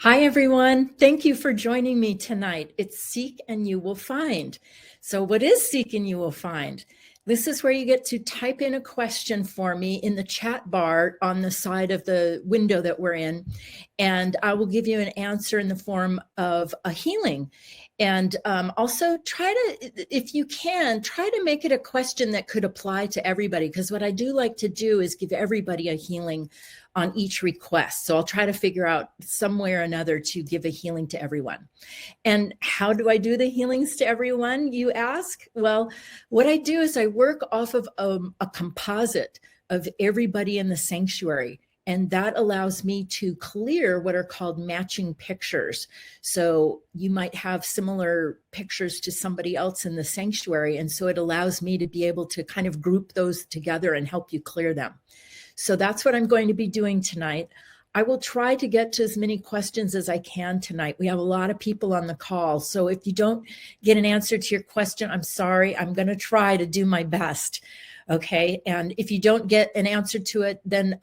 Hi, everyone. Thank you for joining me tonight. It's Seek and You Will Find. So what is Seek and You Will Find? This is where you get to type in a question for me in the chat bar on the side of the window that we're in, and I will give you an answer in the form of a healing. And also try to, if you can, try to make it a question that could apply to everybody, because what I do like to do is give everybody a healing on each request. So I'll try to figure out some way or another to give a healing to everyone. And how do I do the healings to everyone, you ask? Well, what I do is I work off of a composite of everybody in the sanctuary. And that allows me to clear what are called matching pictures. So you might have similar pictures to somebody else in the sanctuary. And so it allows me to be able to kind of group those together and help you clear them. So that's what I'm going to be doing tonight. I will try to get to as many questions as I can tonight. We have a lot of people on the call. So if you don't get an answer to your question, I'm sorry. I'm going to try to do my best. Okay. And if you don't get an answer to it, then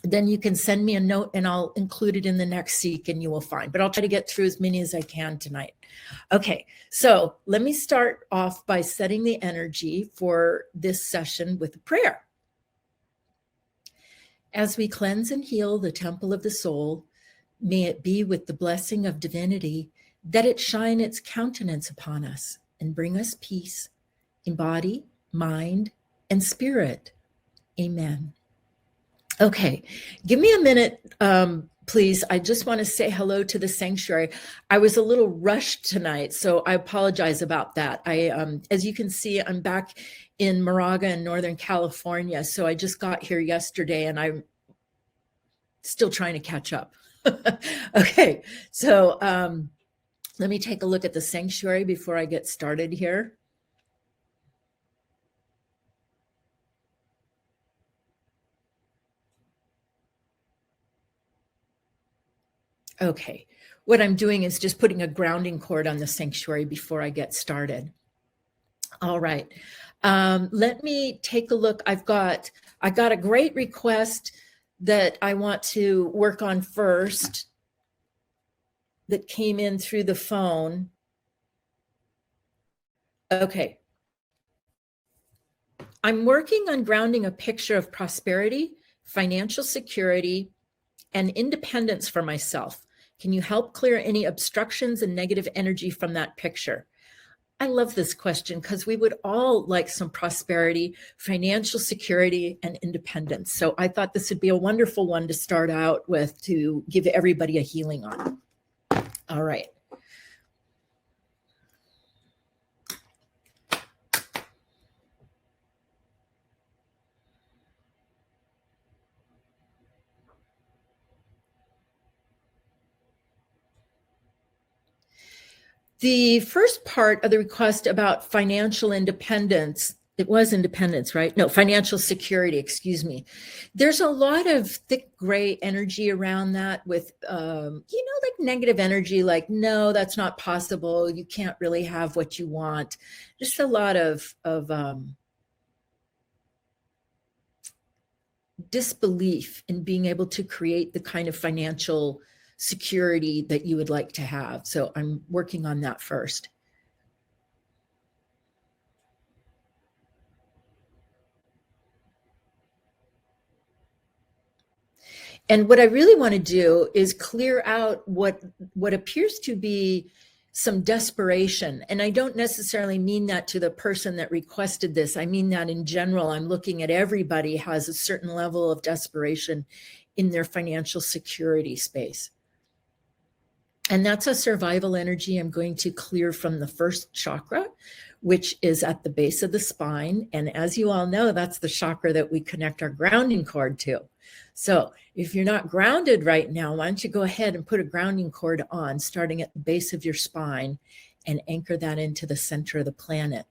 you can send me a note and I'll include it in the next Seek and You Will Find. But I'll try to get through as many as I can tonight. Okay, so let me start off by setting the energy for this session with a prayer. As we cleanse and heal the temple of the soul, may it be with the blessing of divinity that it shine its countenance upon us and bring us peace in body, mind, and spirit. Amen. Okay, give me a minute, please. I just want to say hello to the sanctuary. I was a little rushed tonight, so I apologize about that. As you can see, I'm back in Moraga in Northern California. So I just got here yesterday and I'm still trying to catch up. Okay, so let me take a look at the sanctuary before I get started here. Okay, what I'm doing is just putting a grounding cord on the sanctuary before I get started. All right, let me take a look. I got a great request that I want to work on first that came in through the phone. Okay. I'm working on grounding a picture of prosperity, financial security, and independence for myself. Can you help clear any obstructions and negative energy from that picture? I love this question because we would all like some prosperity, financial security, and independence. So I thought this would be a wonderful one to start out with to give everybody a healing on. All right. The first part of the request about financial independence, it was independence, right? No, financial security, excuse me. There's a lot of thick gray energy around that with, like negative energy, like, no, that's not possible. You can't really have what you want. Just a lot of disbelief in being able to create the kind of financial security that you would like to have. So I'm working on that first. And what I really want to do is clear out what appears to be some desperation. And I don't necessarily mean that to the person that requested this. I mean that in general. I'm looking at everybody has a certain level of desperation in their financial security space. And that's a survival energy I'm going to clear from the first chakra, which is at the base of the spine. And as you all know, that's the chakra that we connect our grounding cord to. So if you're not grounded right now, why don't you go ahead and put a grounding cord on, starting at the base of your spine, and anchor that into the center of the planet.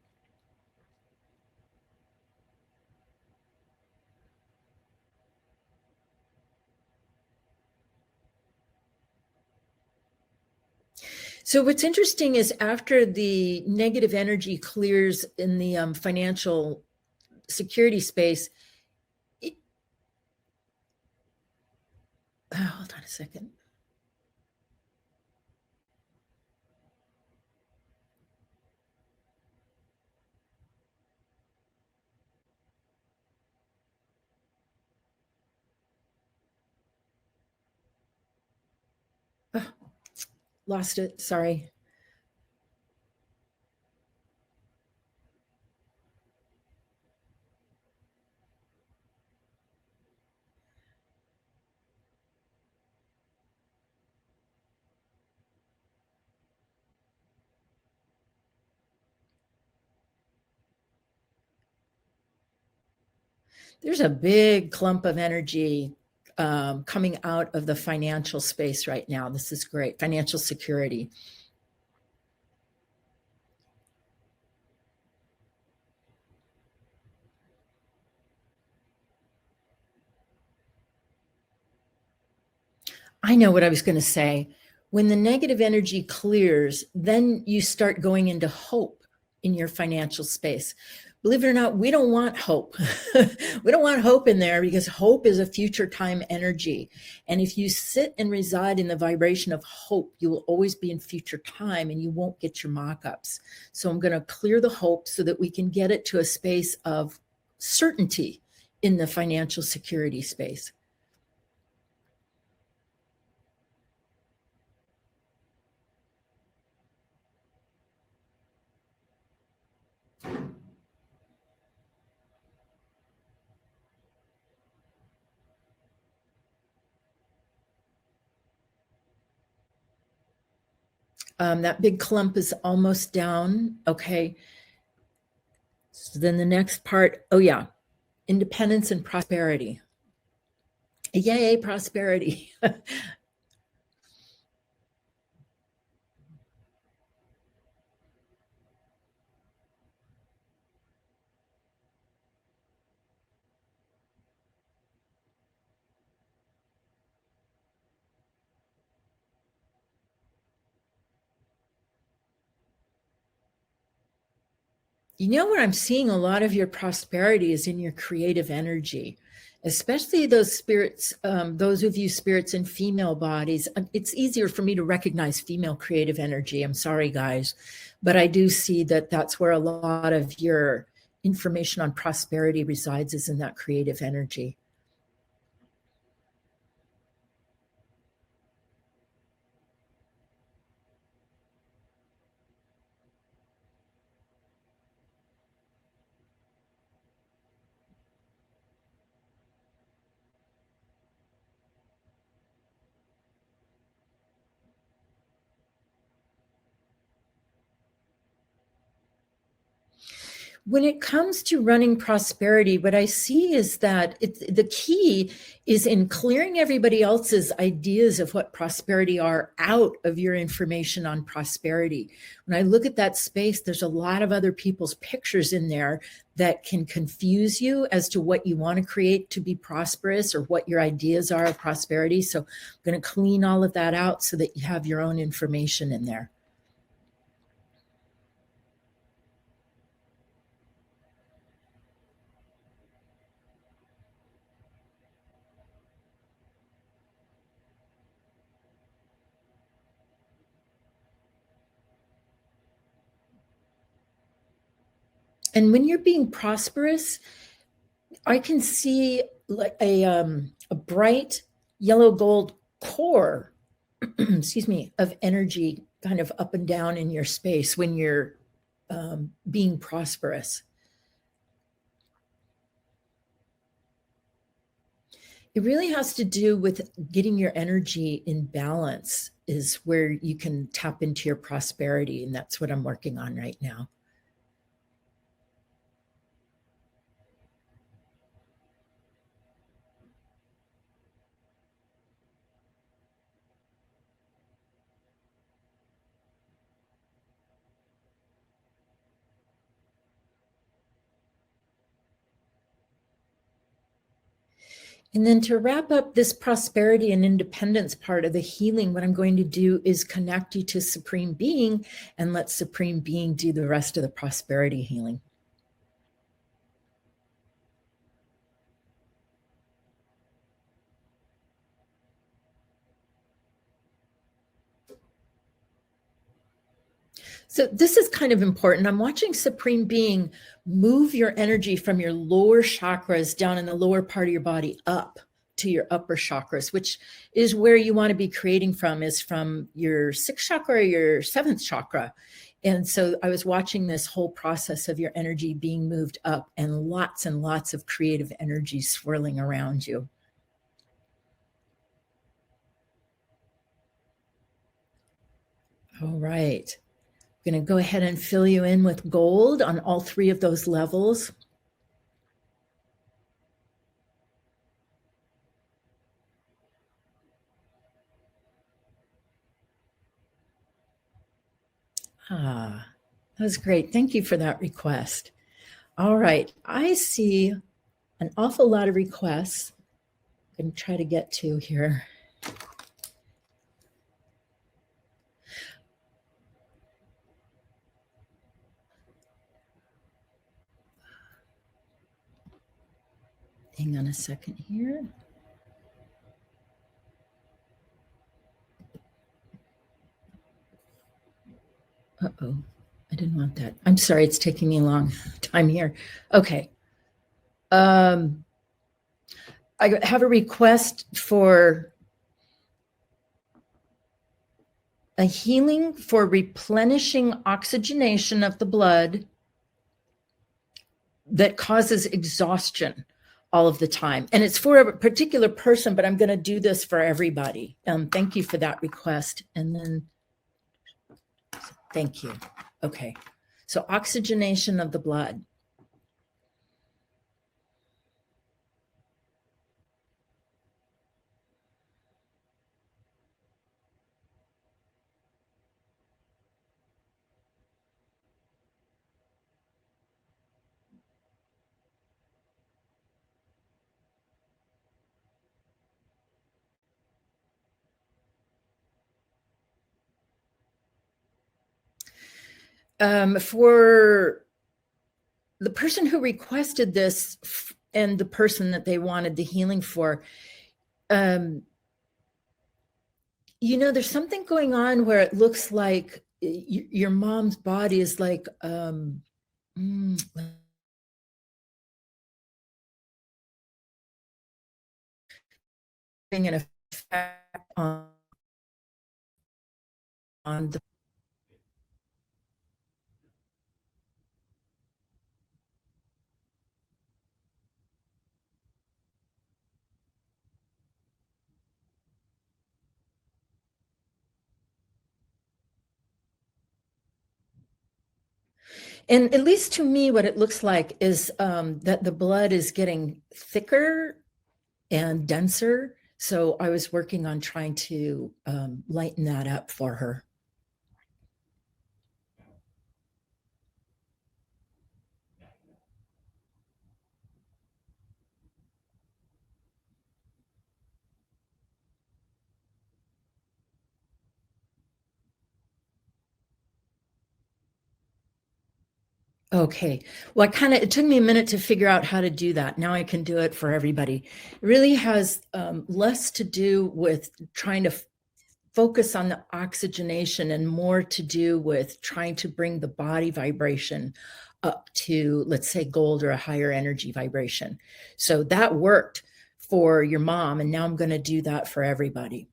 So what's interesting is after the negative energy clears in the financial security space, hold on a second. lost it. Sorry. There's a big clump of energy coming out of the financial space right now. This is great. Financial security. I know what I was going to say. When the negative energy clears, then you start going into hope in your financial space. Believe it or not, we don't want hope. We don't want hope in there because hope is a future time energy. And if you sit and reside in the vibration of hope, you will always be in future time and you won't get your mock-ups. So I'm going to clear the hope so that we can get it to a space of certainty in the financial security space. That big clump is almost down. Okay. So then the next part, oh yeah, independence and prosperity. Yay, prosperity. You know where I'm seeing a lot of your prosperity is in your creative energy, especially those spirits, those of you spirits in female bodies. It's easier for me to recognize female creative energy. I'm sorry, guys, but I do see that that's where a lot of your information on prosperity resides, is in that creative energy. When it comes to running prosperity, what I see is that the key is in clearing everybody else's ideas of what prosperity are out of your information on prosperity. When I look at that space, there's a lot of other people's pictures in there that can confuse you as to what you want to create to be prosperous or what your ideas are of prosperity. So I'm going to clean all of that out so that you have your own information in there. And when you're being prosperous, I can see like a bright yellow gold core, excuse me, of energy kind of up and down in your space when you're being prosperous. It really has to do with getting your energy in balance, is where you can tap into your prosperity. And that's what I'm working on right now. And then to wrap up this prosperity and independence part of the healing, what I'm going to do is connect you to Supreme Being and let Supreme Being do the rest of the prosperity healing. So this is kind of important. I'm watching Supreme Being move your energy from your lower chakras down in the lower part of your body up to your upper chakras, which is where you want to be creating from, is from your sixth chakra or your seventh chakra. And so I was watching this whole process of your energy being moved up and lots of creative energy swirling around you. All right. I'm going to go ahead and fill you in with gold on all three of those levels. Ah, that was great. Thank you for that request. All right. I see an awful lot of requests I'm going to try to get to here. Hang on a second here. Uh-oh, I didn't want that. I'm sorry, it's taking me a long time here. Okay. I have a request for a healing for replenishing oxygenation of the blood that causes exhaustion all of the time. And it's for a particular person, but I'm going to do this for everybody. Thank you for that request. And then, thank you. Okay. So oxygenation of the blood. For the person who requested this and the person that they wanted the healing for, you know, there's something going on where it looks like your mom's body is like, in an effect on the. And at least to me, what it looks like is that the blood is getting thicker and denser. So I was working on trying to lighten that up for her. Okay. Well, it took me a minute to figure out how to do that. Now I can do it for everybody. It really has less to do with trying to focus on the oxygenation and more to do with trying to bring the body vibration up to, let's say, gold or a higher energy vibration. So that worked for your mom, and now I'm going to do that for everybody.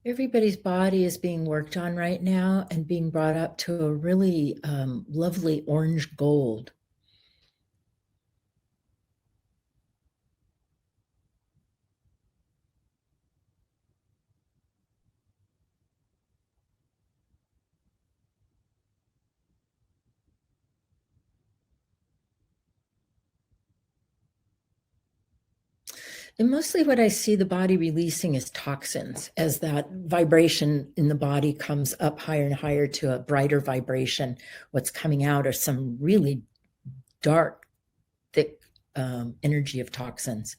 Everybody's body is being worked on right now and being brought up to a really lovely orange gold. And mostly what I see the body releasing is toxins as that vibration in the body comes up higher and higher to a brighter vibration. What's coming out are some really dark, thick energy of toxins.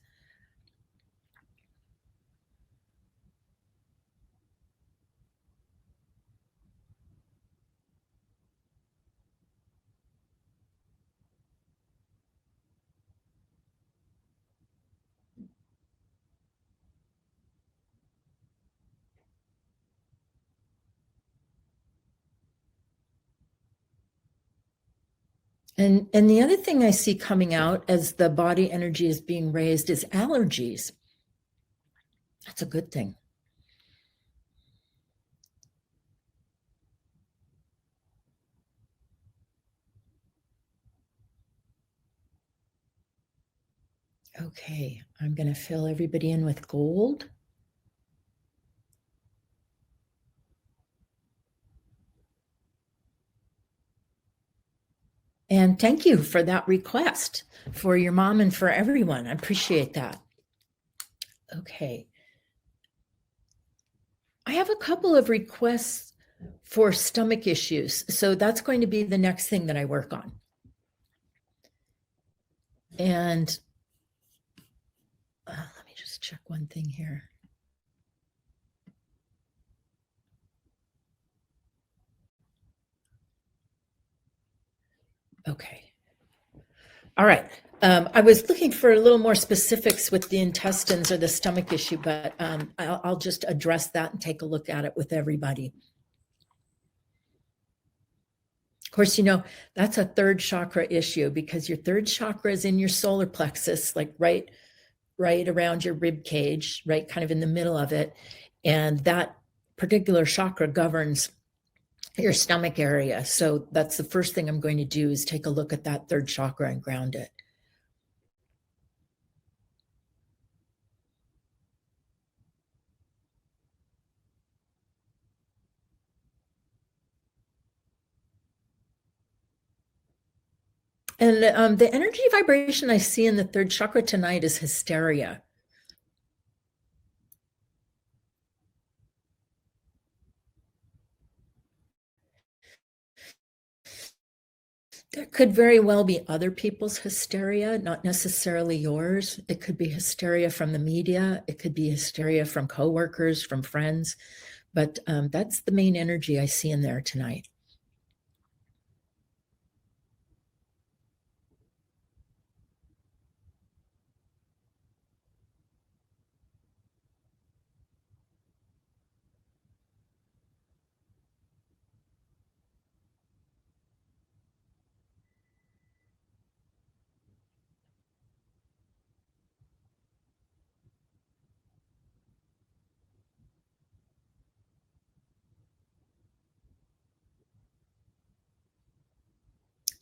And the other thing I see coming out as the body energy is being raised is allergies. That's a good thing. Okay, I'm going to fill everybody in with gold. And thank you for that request for your mom and for everyone. I appreciate that. Okay. I have a couple of requests for stomach issues. So that's going to be the next thing that I work on. And let me just check one thing here. Okay. All right. I was looking for a little more specifics with the intestines or the stomach issue, but I'll just address that and take a look at it with everybody. Of course, you know, that's a third chakra issue because your third chakra is in your solar plexus, like right around your rib cage, right kind of in the middle of it. And that particular chakra governs your stomach area. So that's the first thing I'm going to do is take a look at that third chakra and ground it. And the energy vibration I see in the third chakra tonight is hysteria. There could very well be other people's hysteria, not necessarily yours. It could be hysteria from the media. It could be hysteria from coworkers, from friends. But that's the main energy I see in there tonight.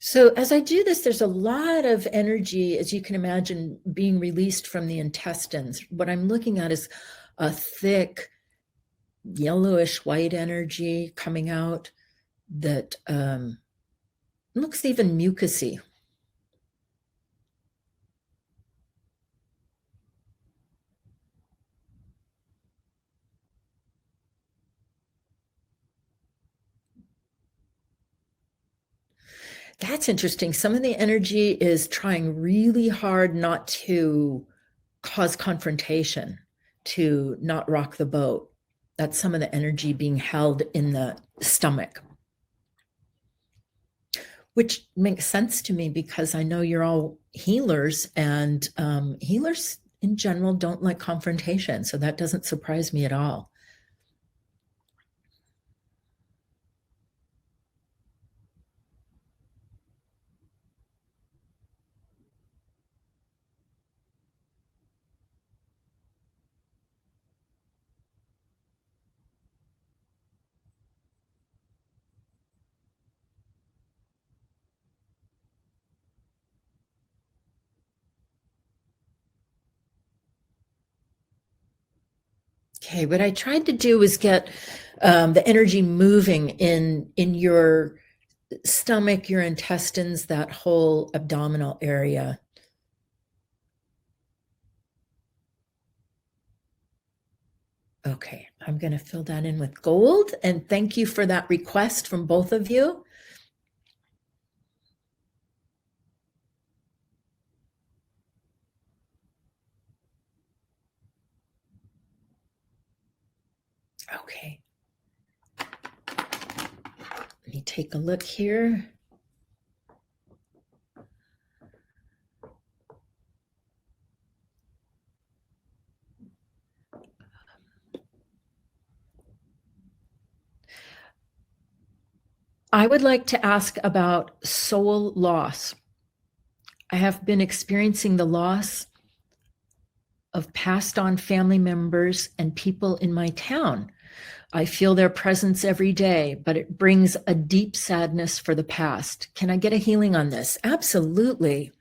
So as I do this, there's a lot of energy, as you can imagine, being released from the intestines. What I'm looking at is a thick, yellowish white energy coming out that looks even mucusy. That's interesting. Some of the energy is trying really hard not to cause confrontation, to not rock the boat. That's some of the energy being held in the stomach, which makes sense to me because I know you're all healers, and healers in general don't like confrontation. So that doesn't surprise me at all. Okay, what I tried to do was get the energy moving in your stomach, your intestines, that whole abdominal area. Okay, I'm going to fill that in with gold. And thank you for that request from both of you. Okay. Let me take a look here. I would like to ask about soul loss. I have been experiencing the loss of passed on family members and people in my town. I feel their presence every day, but it brings a deep sadness for the past. Can I get a healing on this? Absolutely.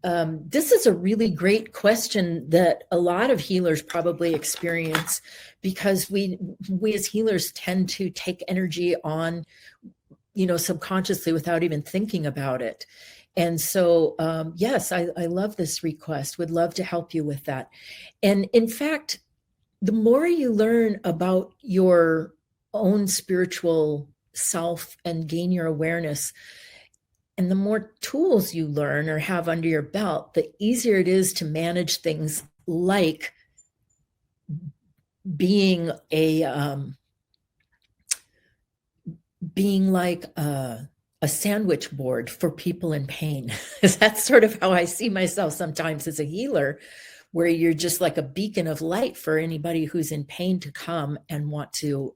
This is a really great question that a lot of healers probably experience, because we as healers tend to take energy on, subconsciously without even thinking about it. And so, yes, I love this request, would love to help you with that. And in fact, the more you learn about your own spiritual self and gain your awareness, and the more tools you learn or have under your belt, the easier it is to manage things like being like a sandwich board for people in pain. That's sort of how I see myself sometimes as a healer, where you're just like a beacon of light for anybody who's in pain to come and want to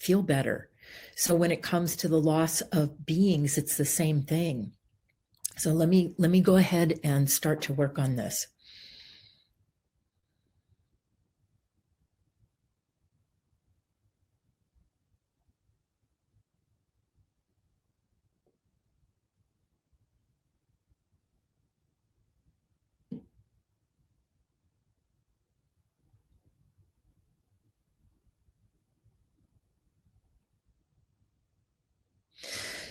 feel better. So when it comes to the loss of beings, it's the same thing. So let me go ahead and start to work on this.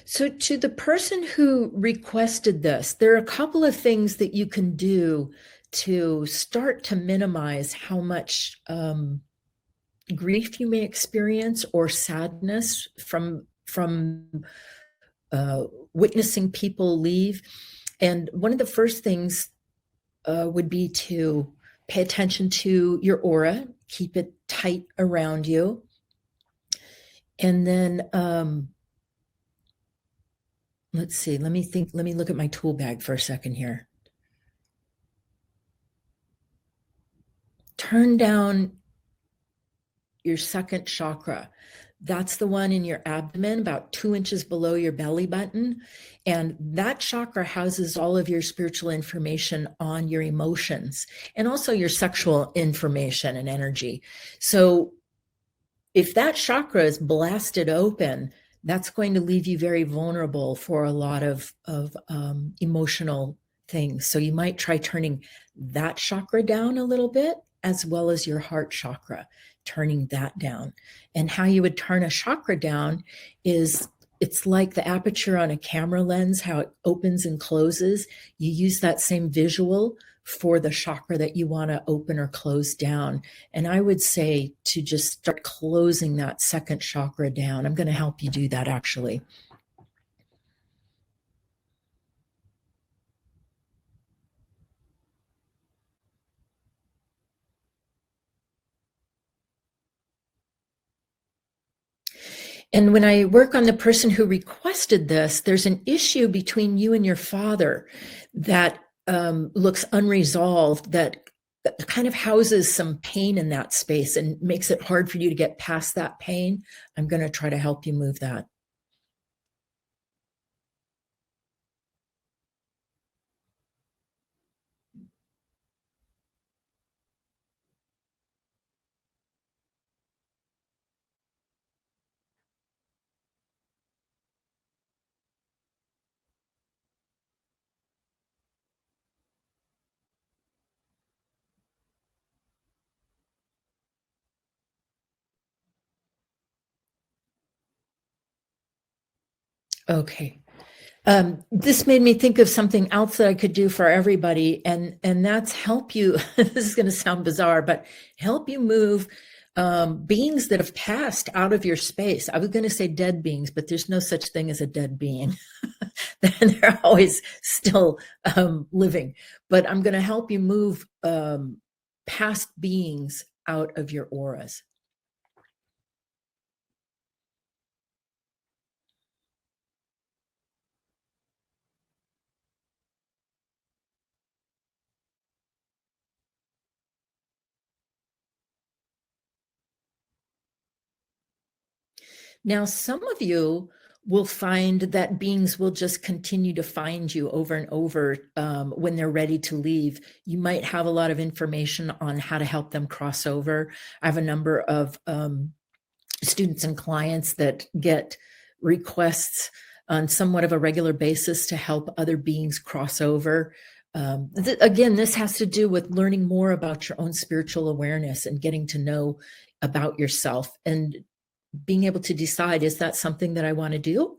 So to the person who requested this, there are a couple of things that you can do to start to minimize how much grief you may experience or sadness from witnessing people leave. And one of the first things would be to pay attention to your aura, keep it tight around you. And then let's see, let me look at my tool bag for a second here. Turn down your second chakra. That's the one in your abdomen, about 2 inches below your belly button. And that chakra houses all of your spiritual information on your emotions and also your sexual information and energy. So if that chakra is blasted open, that's going to leave you very vulnerable for a lot of emotional things. So you might try turning that chakra down a little bit, as well as your heart chakra, turning that down. And how you would turn a chakra down is, it's like the aperture on a camera lens, how it opens and closes. You use that same visual for the chakra that you want to open or close down. And I would say to just start closing that second chakra down. I'm going to help you do that, actually. And when I work on the person who requested this, there's an issue between you and your father that looks unresolved, that kind of houses some pain in that space and makes it hard for you to get past that pain. I'm going to try to help you move that. Okay. This made me think of something else that I could do for everybody, and that's help you. This is going to sound bizarre, but help you move beings that have passed out of your space. I was going to say dead beings, but there's no such thing as a dead being. They're always still living. But I'm going to help you move past beings out of your auras. Now, some of you will find that beings will just continue to find you over and over when they're ready to leave. You might have a lot of information on how to help them cross over. I have a number of students and clients that get requests on somewhat of a regular basis to help other beings cross over. Again, this has to do with learning more about your own spiritual awareness and getting to know about yourself and being able to decide, is that something that I want to do?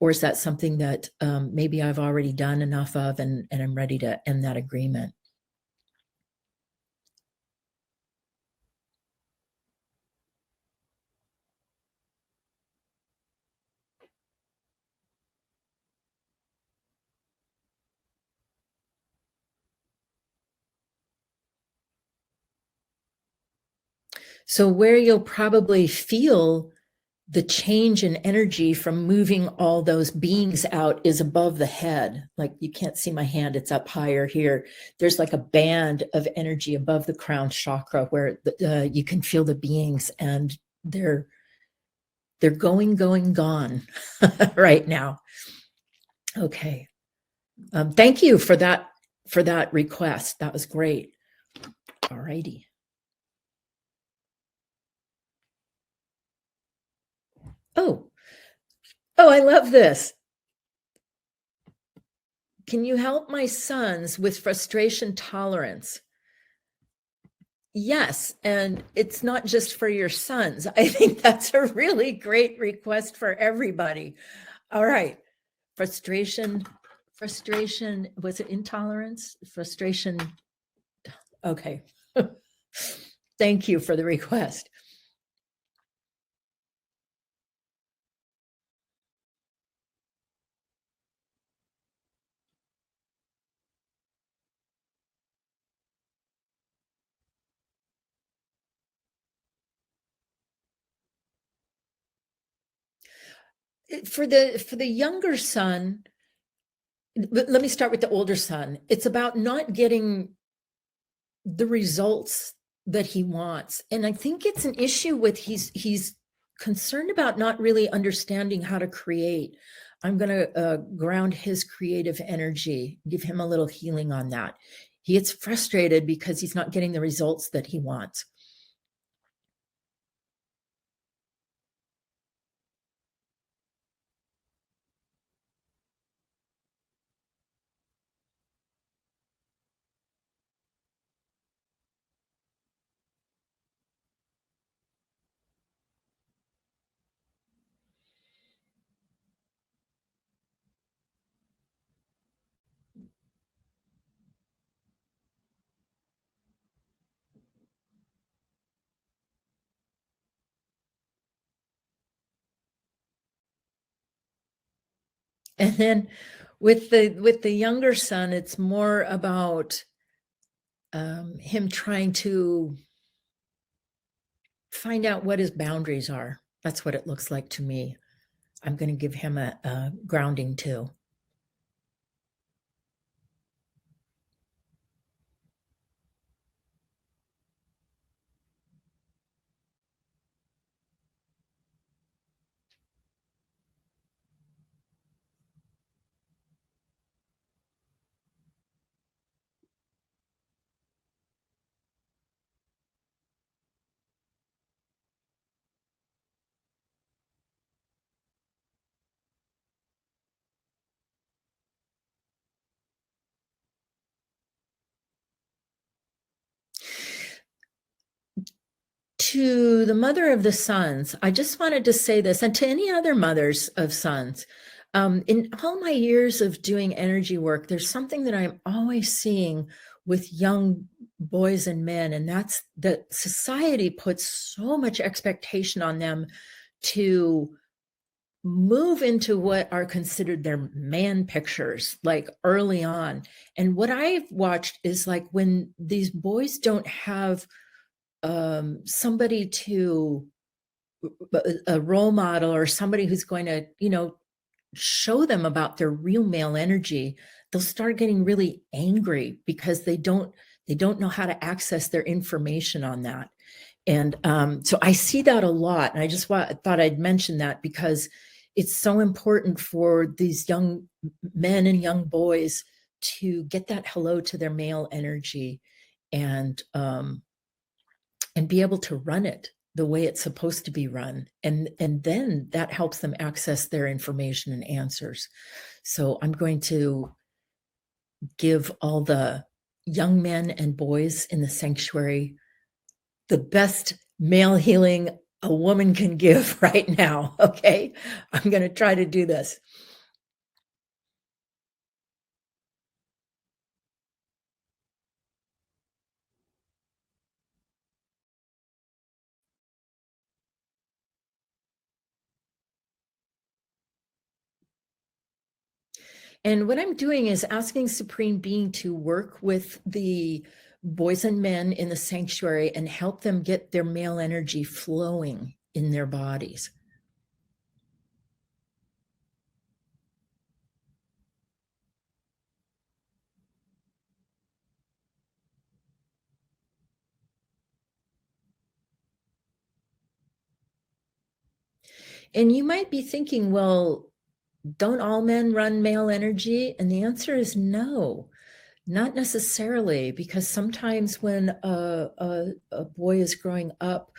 Or is that something that maybe I've already done enough of and I'm ready to end that agreement? So where you'll probably feel the change in energy from moving all those beings out is above the head. Like, you can't see my hand, it's up higher here. There's like a band of energy above the crown chakra where you can feel the beings, and they're going gone right now. Okay. Thank you for that request. That was great. All righty. Oh, I love this. Can you help my sons with frustration tolerance? Yes, and it's not just for your sons. I think that's a really great request for everybody. All right. Frustration, was it intolerance? Frustration. Okay. Thank you for the request. For the younger son, let me start with the older son. It's about not getting the results that he wants. And I think it's an issue with he's concerned about not really understanding how to create. I'm going to ground his creative energy, give him a little healing on that. He gets frustrated because he's not getting the results that he wants. And then with the younger son, it's more about him trying to find out what his boundaries are. That's what it looks like to me. I'm going to give him a grounding too. To the mother of the sons, I just wanted to say this, and to any other mothers of sons, in all my years of doing energy work, there's something that I'm always seeing with young boys and men, and that's that society puts so much expectation on them to move into what are considered their man pictures, like early on. And what I've watched is, like, when these boys don't have somebody to a role model or somebody who's going to, show them about their real male energy, they'll start getting really angry because they don't know how to access their information on that. And so I see that a lot. And I just thought I'd mention that because it's so important for these young men and young boys to get that hello to their male energy and be able to run it the way it's supposed to be run. And then that helps them access their information and answers. So I'm going to give all the young men and boys in the sanctuary the best male healing a woman can give right now. Okay. I'm going to try to do this. And what I'm doing is asking Supreme Being to work with the boys and men in the sanctuary and help them get their male energy flowing in their bodies. And you might be thinking, well, don't all men run male energy? And the answer is no, not necessarily, because sometimes when a boy is growing up,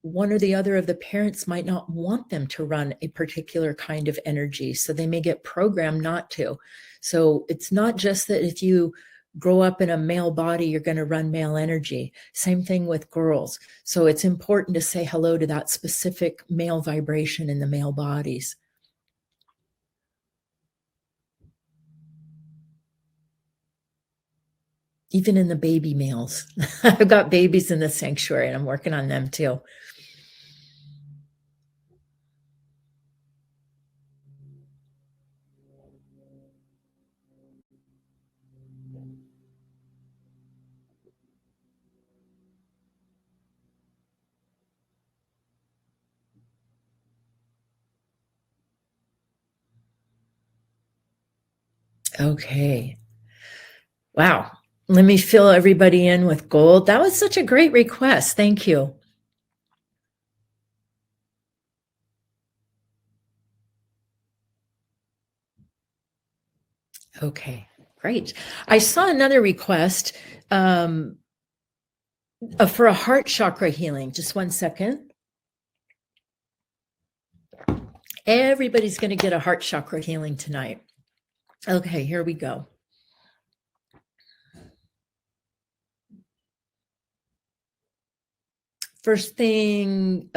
one or the other of the parents might not want them to run a particular kind of energy. So they may get programmed not to. So it's not just that if you grow up in a male body, you're going to run male energy. Same thing with girls. So it's important to say hello to that specific male vibration in the male bodies. Even in the baby males. I've got babies in the sanctuary and I'm working on them too. Okay. Wow. Let me fill everybody in with gold. That was such a great request. Thank you. Okay, great. I saw another request for a heart chakra healing. Just one second. Everybody's going to get a heart chakra healing tonight. Okay, here we go. First thing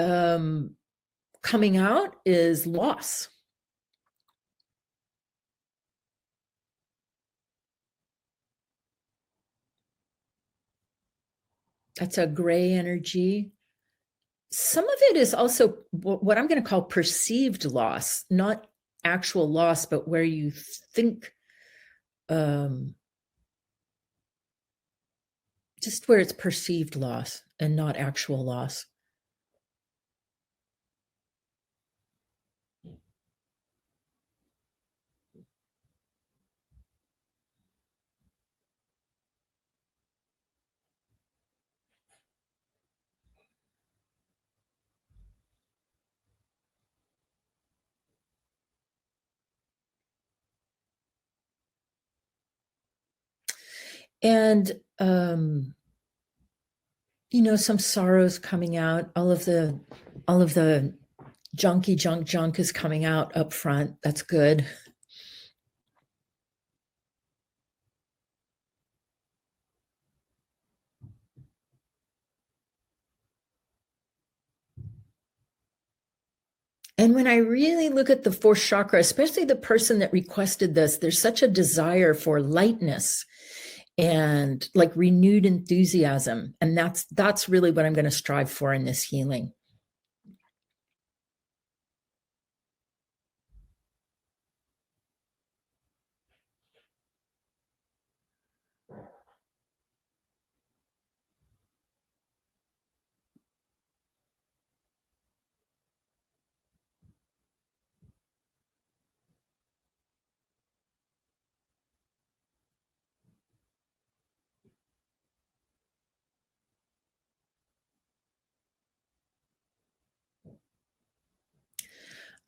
coming out is loss. That's a gray energy. Some of it is also what I'm going to call perceived loss, not actual loss, but where you think, just where it's perceived loss and not actual loss. And some sorrows coming out. All of the junky junk is coming out up front. That's good. And when I really look at the fourth chakra, especially the person that requested this, there's such a desire for lightness and like renewed enthusiasm. And that's really what I'm going to strive for in this healing.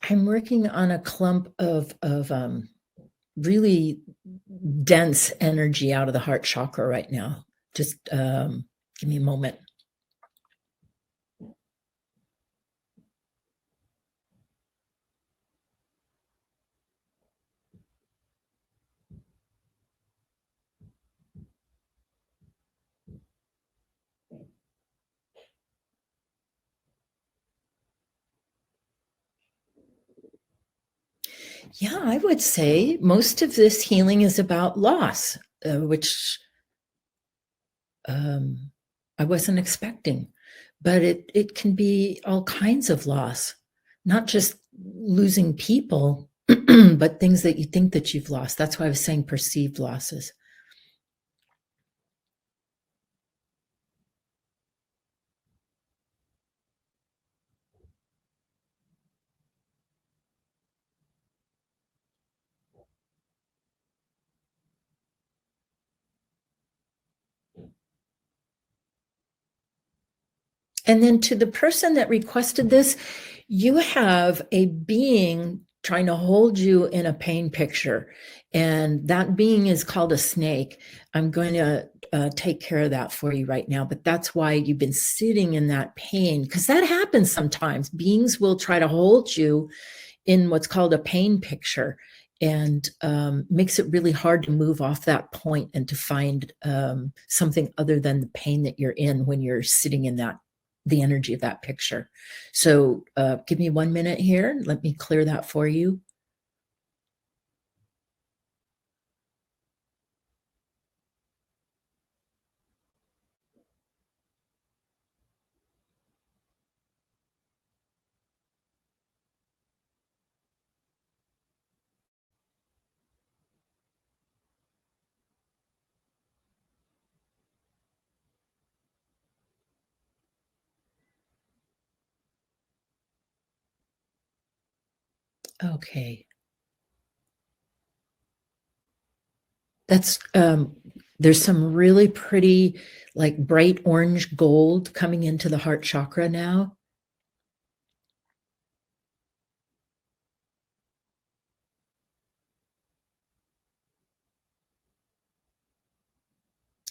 I'm working on a clump of really dense energy out of the heart chakra right now. Just give me a moment. Yeah, I would say most of this healing is about loss, which I wasn't expecting. But it can be all kinds of loss, not just losing people, but things that you think that you've lost. That's why I was saying perceived losses. And then to the person that requested this, you have a being trying to hold you in a pain picture. And that being is called a snake. I'm going to take care of that for you right now. But that's why you've been sitting in that pain, because that happens sometimes. Beings will try to hold you in what's called a pain picture, and makes it really hard to move off that point and to find something other than the pain that you're in when you're sitting in that, the energy of that picture. So give me 1 minute here. Let me clear that for you. Okay. That's there's some really pretty, like bright orange gold coming into the heart chakra now.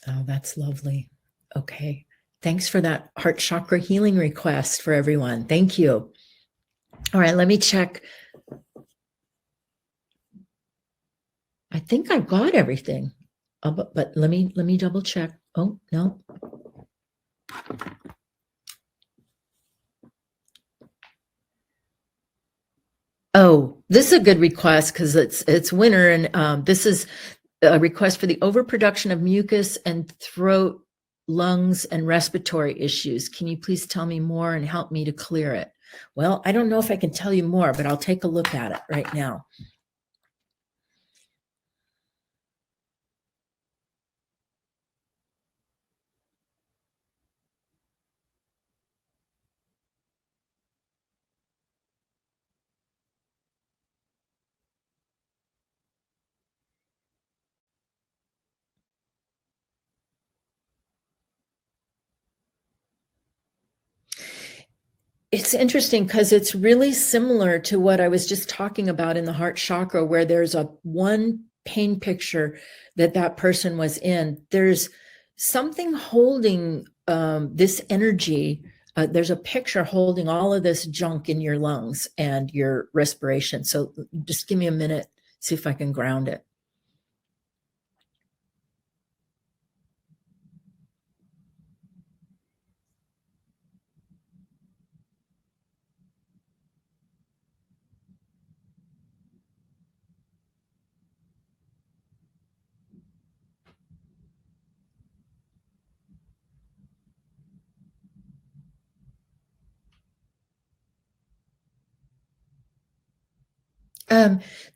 Oh, that's lovely. Okay. Thanks for that heart chakra healing request for everyone. Thank you. All right, let me check. I think I've got everything. But let me double check. Oh, no. Oh, this is a good request because it's winter, and this is a request for the overproduction of mucus and throat, lungs, and respiratory issues. Can you please tell me more and help me to clear it? Well, I don't know if I can tell you more, but I'll take a look at it right now. It's interesting because it's really similar to what I was just talking about in the heart chakra, where there's a one pain picture that person was in. There's something holding this energy. There's a picture holding all of this junk in your lungs and your respiration. So just give me a minute, see if I can ground it.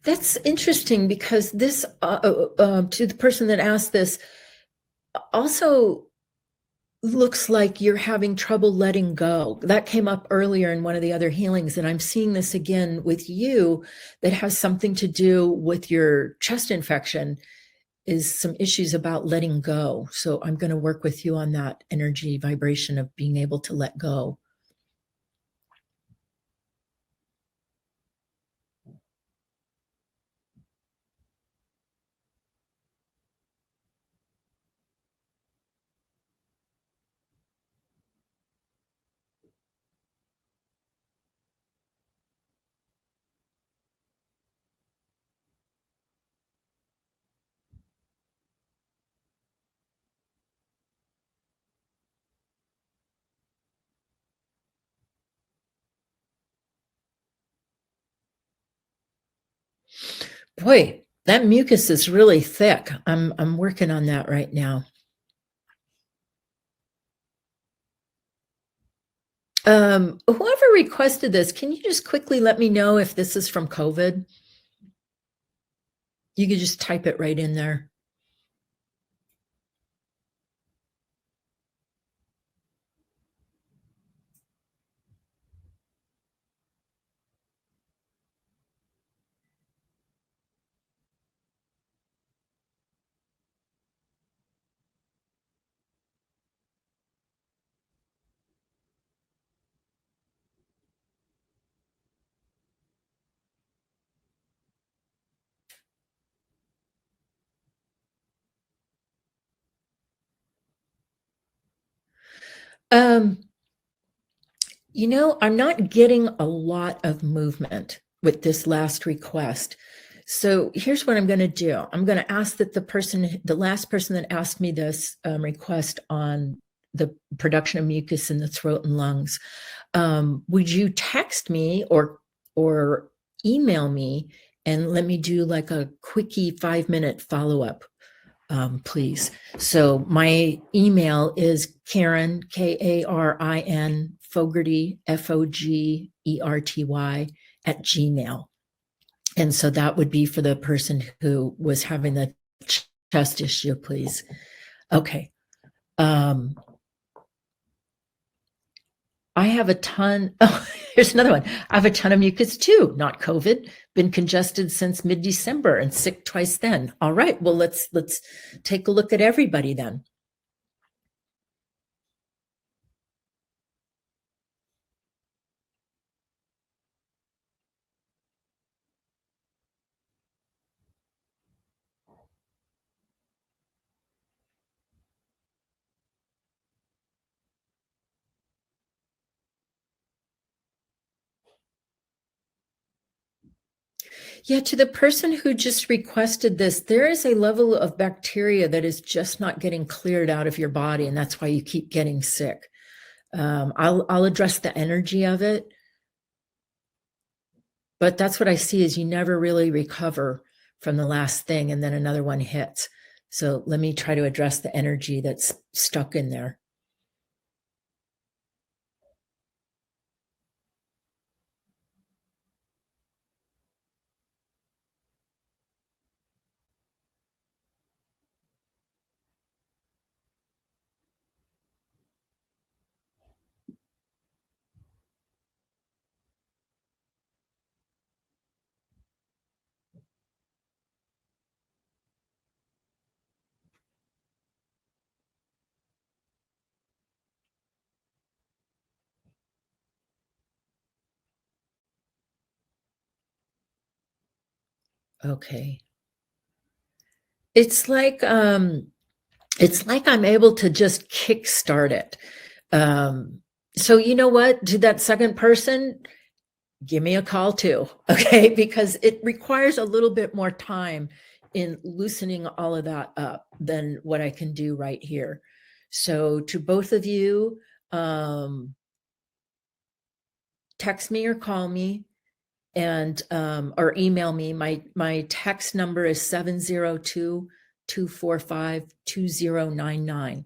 That's interesting because this, to the person that asked this, also looks like you're having trouble letting go. That came up earlier in one of the other healings, and I'm seeing this again with you, that has something to do with your chest infection, is some issues about letting go. So I'm going to work with you on that energy vibration of being able to let go. Boy, that mucus is really thick. I'm working on that right now. Whoever requested this, can you just quickly let me know if this is from COVID? You could just type it right in there. Um, I'm not getting a lot of movement with this last request. So here's what I'm going to do. I'm going to ask that the last person that asked me this request on the production of mucus in the throat and lungs, would you text me or email me and let me do like a quickie 5-minute follow-up, please? So my email is Karin, Karin Fogerty, Fogerty @gmail. And so that would be for the person who was having the chest issue, please. Okay. I have a ton. Oh, here's another one. I have a ton of mucus too, not COVID. Been congested since mid-December and sick twice then. All right. Well, let's take a look at everybody then. Yeah, to the person who just requested this, there is a level of bacteria that is just not getting cleared out of your body, and that's why you keep getting sick. I'll address the energy of it, but that's what I see is you never really recover from the last thing, and then another one hits. So let me try to address the energy that's stuck in there. Okay. It's like I'm able to just kickstart it. So you know what? To that second person, give me a call too, okay? Because it requires a little bit more time in loosening all of that up than what I can do right here. So to both of you, text me or call me and or email me. My text number is 702-245-2099,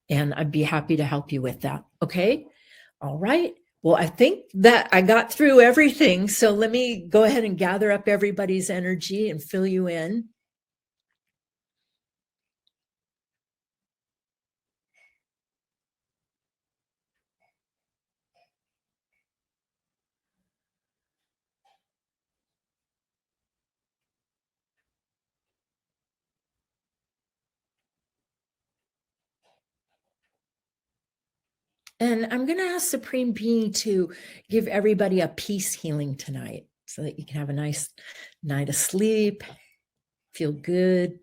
and I'd be happy to help you with that. Okay. All right. Well, I think that I got through everything. So let me go ahead and gather up everybody's energy and fill you in. And I'm going to ask Supreme Being to give everybody a peace healing tonight so that you can have a nice night of sleep, feel good.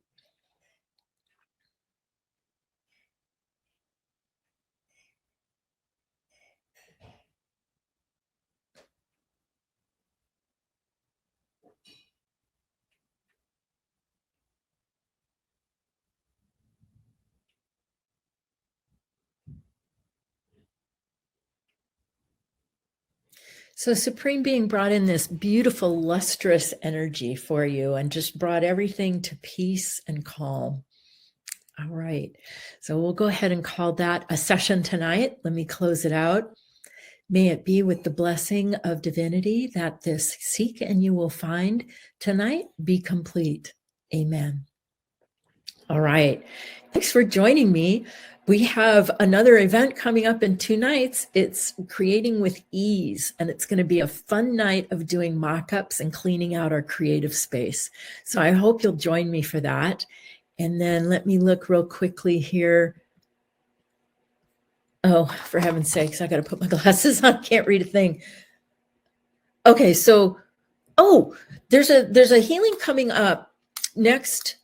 So Supreme Being brought in this beautiful, lustrous energy for you and just brought everything to peace and calm. All right. So we'll go ahead and call that a session tonight. Let me close it out. May it be with the blessing of divinity that this seek and you will find tonight be complete. Amen. All right. Thanks for joining me. We have another event coming up in 2 nights. It's Creating with Ease, and it's going to be a fun night of doing mock-ups and cleaning out our creative space. So I hope you'll join me for that. And then let me look real quickly here. Oh, for heaven's sakes, I got to put my glasses on. Can't read a thing. Okay, so, there's a healing coming up next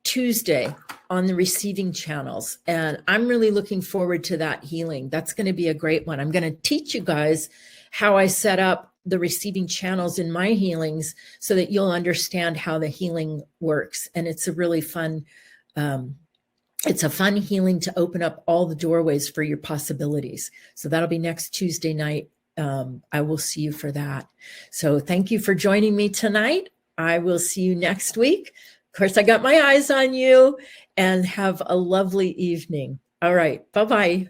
Tuesday on the receiving channels. And I'm really looking forward to that healing. That's going to be a great one. I'm going to teach you guys how I set up the receiving channels in my healings so that you'll understand how the healing works. And it's a really fun, it's a fun healing to open up all the doorways for your possibilities. So that'll be next Tuesday night. I will see you for that. So thank you for joining me tonight. I will see you next week. Of course, I got my eyes on you, and have a lovely evening. All right. Bye-bye.